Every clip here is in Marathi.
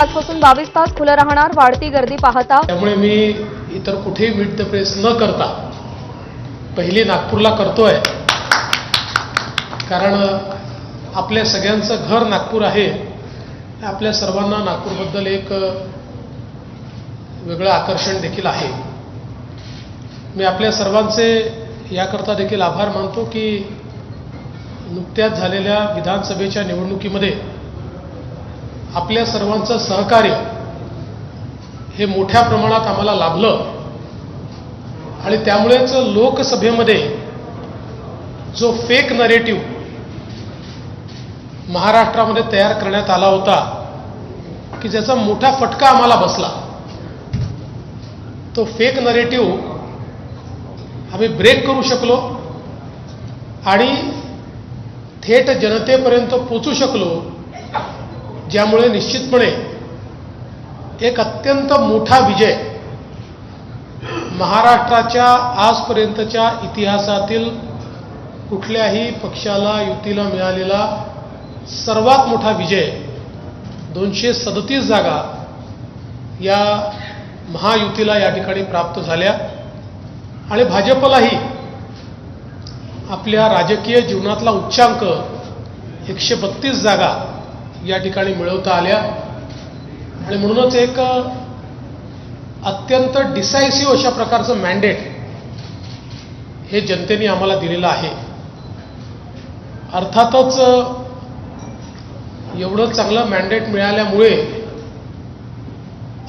आजपासून 22 तास खुलं राहणार. वाढती गर्दी पाहता त्यामुळे मी इतर कुठेही मीट द प्रेस न करता पहिली नागपूरला करतोय, कारण आपल्या सगळ्यांचं घर नागपूर आहे. आपल्या सर्वांना नागपूरबद्दल एक वेगळं आकर्षण देखील आहे. मी आपल्या सर्वांचे याकरता देखील आभार मानतो की नुकत्याच झालेल्या विधानसभेच्या निवडणुकीमध्ये आपल्या सर्वांचं सहकार्य हे मोठ्या प्रमाणात आम्हाला लाभलं आणि त्यामुळेच लोकसभेमध्ये जो फेक नरेटिव्ह महाराष्ट्रामध्ये तयार करण्यात आला होता की ज्याचा मोठा फटका आम्हाला बसला, तो फेक नरेटिव्ह आम्ही ब्रेक करू शकलो आणि थेट जनतेपर्यंत पोचू शकलो, ज्यामुळे निश्चितपणे एक अत्यंत मोठा विजय महाराष्ट्राच्या आजपर्यंतच्या इतिहासातील कुठल्याही पक्षाला युतीला मिळालेला सर्वात मोठा विजय, 237 जागा या महायुतीला या ठिकाणी प्राप्त झाल्या आणि भाजपलाही आपल्या राजकीय जीवनातला उच्चांक 132 जागा या ठिकाणी मिळवता आल्या आणि म्हणूनच एक अत्यंत डिसायसिव्ह अशा प्रकारचं मॅन्डेट हे जनतेने आम्हाला दिलेलं आहे. अर्थातच एवढं चांगलं मॅन्डेट मिळाल्यामुळे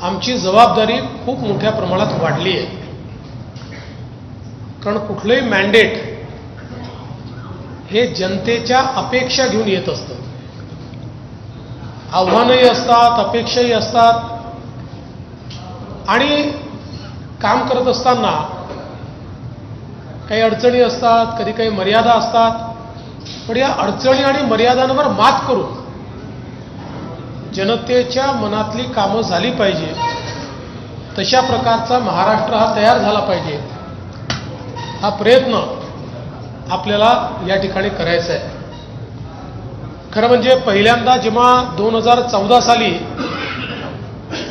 आमची जबाबदारी खूप मोठ्या प्रमाणात वाढली आहे, कारण कुठलंही मॅन्डेट हे जनतेच्या अपेक्षा घेऊन येत असतं. आव्हानंही असतात, अपेक्षाही असतात आणि काम करत असताना काही अडचणी असतात, कधी काही मर्यादा असतात. पण या अडचणी आणि मर्यादांवर मात करून जनतेच्या मनातली कामं झाली पाहिजे, तशा प्रकारचा महाराष्ट्र हा तयार झाला पाहिजे, हा प्रयत्न आपल्याला या ठिकाणी करायचा आहे. खरं म्हणजे पहिल्यांदा जेव्हा 2014 साली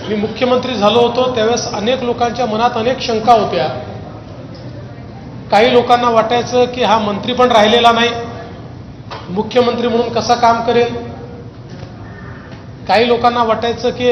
मी मुख्यमंत्री झालो होतो, त्यावेळेस अनेक लोकांच्या मनात अनेक शंका होत्या. काही लोकांना वाटायचं की हा मंत्री पण राहिलेला नाही, मुख्यमंत्री म्हणून कसा काम करेल. काही लोकांना वाटायचं की